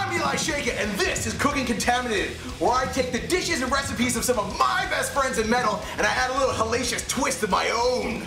I'm Eli Shaika, and this is Cooking Contaminated, where I take the dishes and recipes of some of my best friends in metal, and I add a little hellacious twist of my own.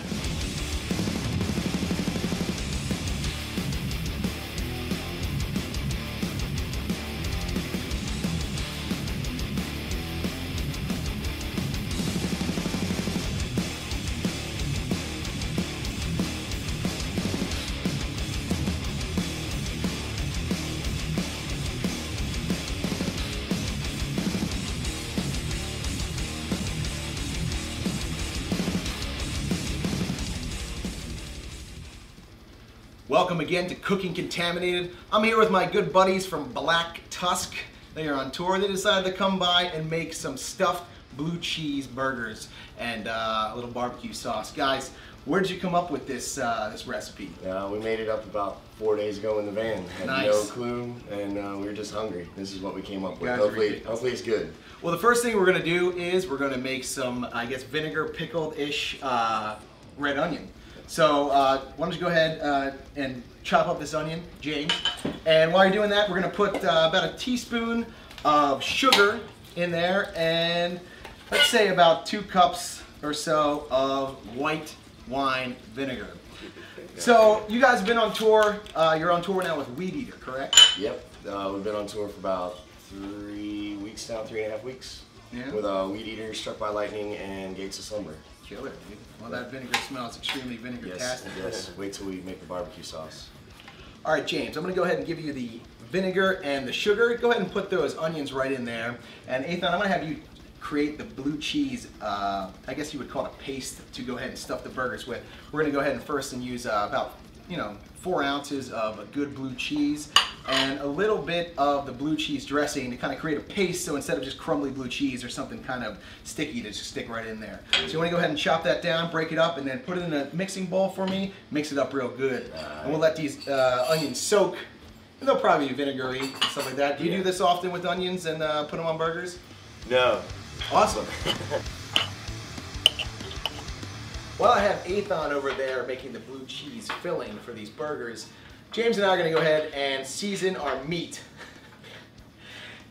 Welcome again to Cooking Contaminated. I'm here with my good buddies from Black Tusk. They are on tour. They decided to come by and make some stuffed blue cheese burgers and a little barbecue sauce. Guys, where did you come up with this this recipe? We made it up about 4 days ago in the van. Had Nice. no clue, and we were just hungry. This is what we came up with. Guys are Hopefully ridiculous. it's good. Well, the first thing we're gonna do is we're gonna make some, I guess, vinegar pickled-ish red onion. So why don't you go ahead and chop up this onion, James. And while you're doing that, we're gonna put about a teaspoon of sugar in there, and let's say about 2 cups or so of white wine vinegar. So you guys have been on tour. You're on tour now with Weed Eater, correct? Yep. We've been on tour for about 3 weeks now, 3.5 weeks. Yeah. With Weed Eater, Struck by Lightning, and Gates of Slumber. Killer, dude. Well, that vinegar smells extremely vinegar-tastic. Yes. Wait till we make the barbecue sauce. All right, James, I'm gonna go ahead and give you the vinegar and the sugar. Go ahead and put those onions right in there. And Athon, I'm gonna have you create the blue cheese, I guess you would call it a paste to go ahead and stuff the burgers with. We're gonna go ahead and first use about 4 ounces of a good blue cheese and a little bit of the blue cheese dressing to kind of create a paste, so instead of just crumbly blue cheese or something kind of sticky to just stick right in there. So you want to go ahead and chop that down, break it up, and then put it in a mixing bowl for me. Mix it up real good. And we'll let these onions soak. And they'll probably be vinegary and stuff like that. Do you do this often with onions and put them on burgers? No. Awesome. While I have Athon over there making the blue cheese filling for these burgers, James and I are going to go ahead and season our meat.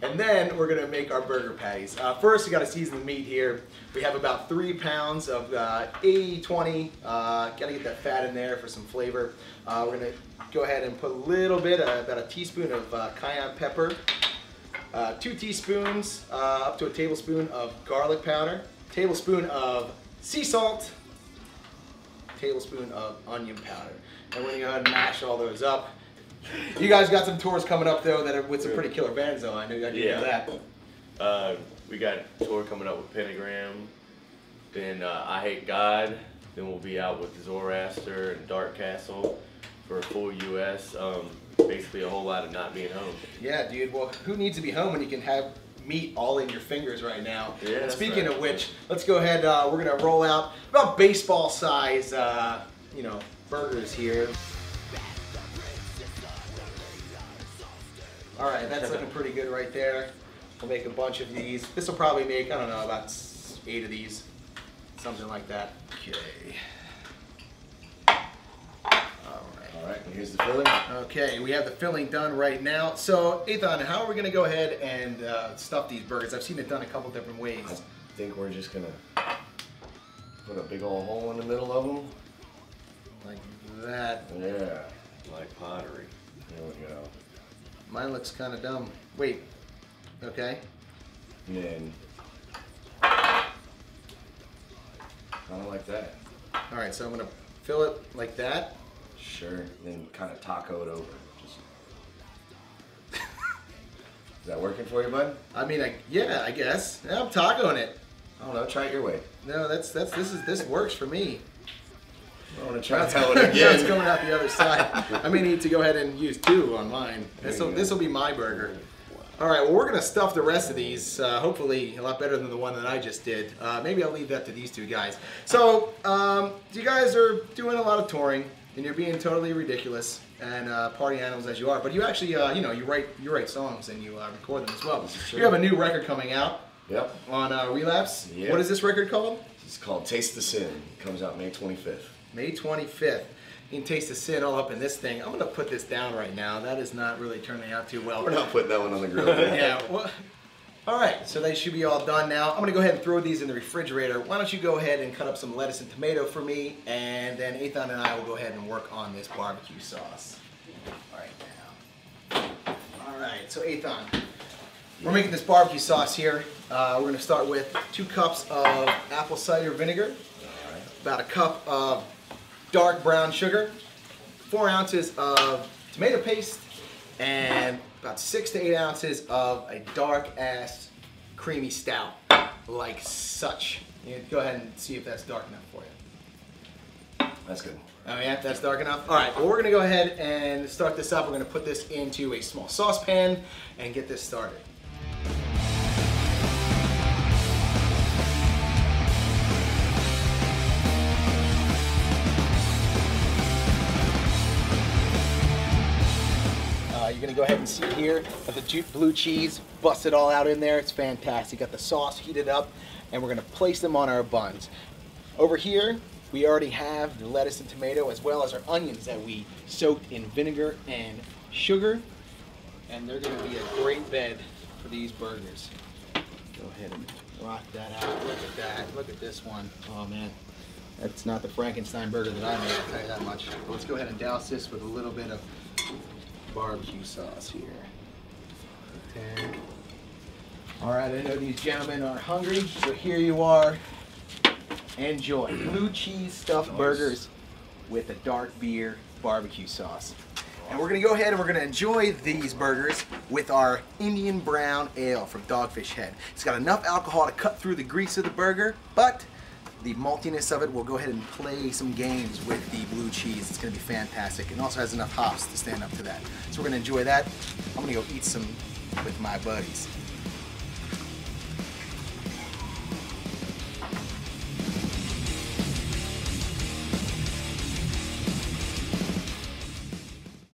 And then we're going to make our burger patties. First, we got to season the meat here. We have about 3 pounds of 80-20. Got to get that fat in there for some flavor. We're going to go ahead and put a little bit, about a teaspoon of cayenne pepper, 2 teaspoons up to a tablespoon of garlic powder, tablespoon of sea salt, tablespoon of onion powder. And we're gonna go ahead and mash all those up. You guys got some tours coming up though that are with some pretty killer bands though. I know you know that. We got a tour coming up with Pentagram, then I Hate God, then we'll be out with Zoroaster and Dark Castle for a full US. Basically a whole lot of not being home. Yeah, dude. Well, who needs to be home when you can have meat all in your fingers right now? Yeah, And speaking right. of which, let's go ahead. We're gonna roll out about baseball size, burgers here. All right, that's looking pretty good right there. We'll make a bunch of these. This will probably make, I don't know, about 8 of these, something like that. Okay. All right, and here's the filling. Okay, we have the filling done right now. So, Athon, how are we going to go ahead and stuff these burgers? I've seen it done a couple different ways. I think we're just gonna put a big old hole in the middle of them. Like that. Yeah. Like pottery. There we go. Mine looks kind of dumb. Wait. Okay. And then kind of like that. All right, so I'm going to fill it like that. Sure. Then kind of taco it over. Is that working for you, bud? I mean, yeah, I guess. Yeah, I'm tacoing it. I don't know. Try it your way. No, this works for me. I want to try That's that how one it's again. going out the other side. I may need to go ahead and use 2 on mine. This will be my burger. All right, well, we're going to stuff the rest of these, hopefully a lot better than the one that I just did. Maybe I'll leave that to these 2 guys. So, you guys are doing a lot of touring, and you're being totally ridiculous and party animals as you are. But you actually, you write songs and you record them as well. You have a new record coming out. Yep. On Relapse. Yep. What is this record called? It's called Taste the Sin. It comes out May 25th. May 25th. You can taste the sin all up in this thing. I'm gonna put this down right now. That is not really turning out too well. We're not putting that one on the grill. Yeah. Well, all right, so they should be all done now. I'm gonna go ahead and throw these in the refrigerator. Why don't you go ahead and cut up some lettuce and tomato for me, and then Athon and I will go ahead and work on this barbecue sauce. All right, so Athon, we're making this barbecue sauce here. We're gonna start with 2 cups of apple cider vinegar, about a cup of dark brown sugar, 4 ounces of tomato paste, and about 6 to 8 ounces of a dark ass creamy stout, like such. You go ahead and see if that's dark enough for you. That's good. Oh yeah, that's dark enough? All right, well we're gonna go ahead and start this up. We're gonna put this into a small saucepan and get this started. You're gonna go ahead and see here that the blue cheese busted all out in there. It's fantastic. Got the sauce heated up, and we're gonna place them on our buns. Over here, we already have the lettuce and tomato as well as our onions that we soaked in vinegar and sugar, and they're gonna be a great bed for these burgers. Go ahead and rock that out. Look at that. Look at this one. Oh man, that's not the Frankenstein burger that I made, I'll tell you that much. But let's go ahead and douse this with a little bit of barbecue sauce here. Okay. All right, I know these gentlemen are hungry, so here you are. Enjoy blue cheese stuffed burgers with a dark beer barbecue sauce. And we're gonna go ahead and we're gonna enjoy these burgers with our Indian brown ale from Dogfish Head. It's got enough alcohol to cut through the grease of the burger, but the maltiness of it will go ahead and play some games with the blue cheese. It's gonna be fantastic. And also has enough hops to stand up to that. So we're gonna enjoy that. I'm gonna go eat some with my buddies.